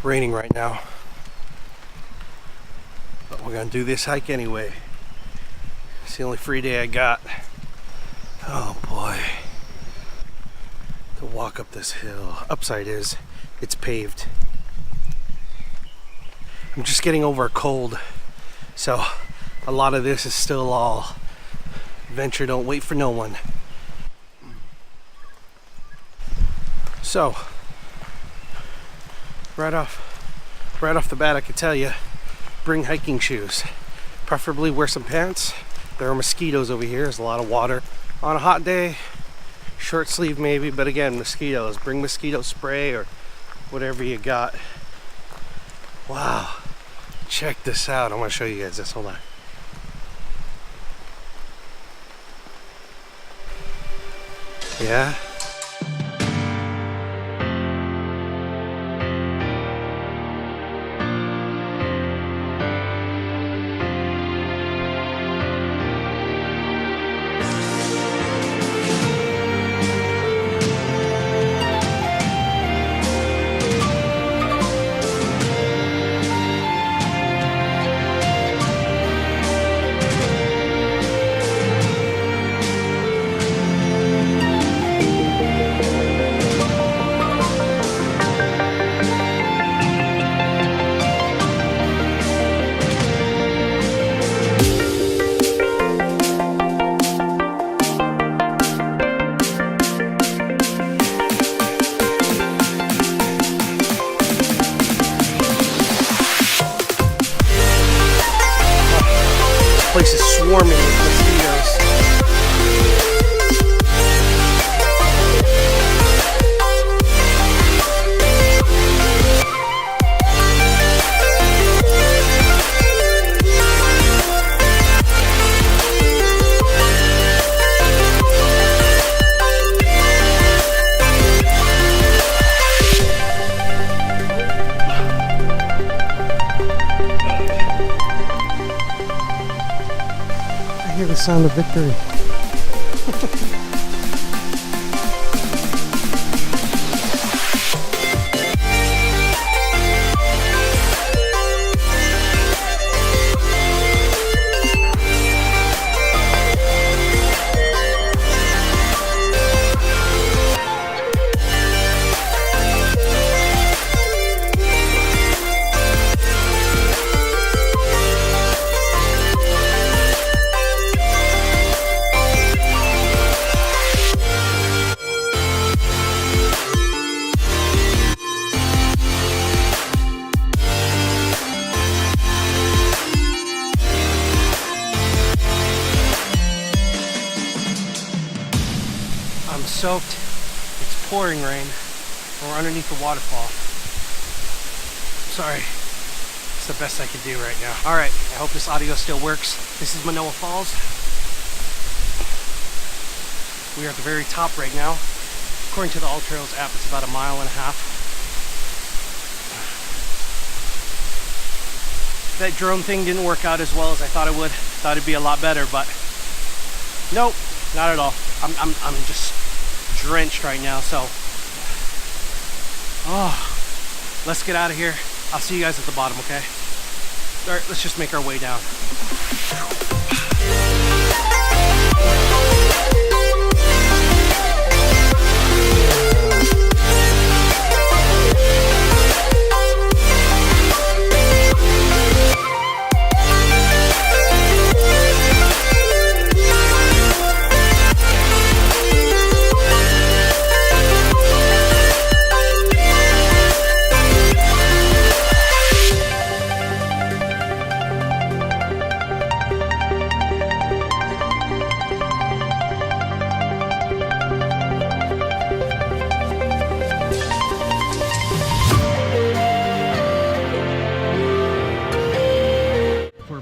It's raining right now, but we're gonna do this hike anyway. It's the only free day I got. Oh boy. To walk up this hill. Upside is, it's paved. I'm just getting over a cold, so a lot of this is still all venture, don't wait for no one. So, right off the bat, I can tell you, bring hiking shoes. Preferably wear some pants. There are mosquitoes over here. There's a lot of water. On a hot day, short sleeve maybe, but again, mosquitoes. Bring mosquito spray or whatever you got. Wow, check this out. I want to show you guys this. Hold on. Yeah. Place is swarming with mosquitoes. I hear the sound of victory. I'm soaked. It's pouring rain. We're underneath the waterfall. Sorry. It's the best I can do right now. Alright, I hope this audio still works. This is Manoa Falls. We are at the very top right now. According to the All Trails app, it's about 1.5 miles. That drone thing didn't work out as well as I thought it would. Thought it'd be a lot better, but nope, not at all. I'm just drenched right now, so let's get out of here. I'll see you guys at the bottom, okay? All right, let's just make our way down.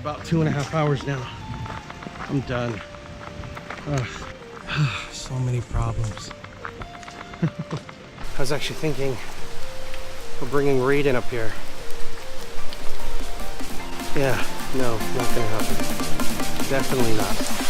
About 2.5 hours now. I'm done. So many problems. I was actually thinking we're bringing Raiden up here. Yeah, no, not gonna happen. Definitely not.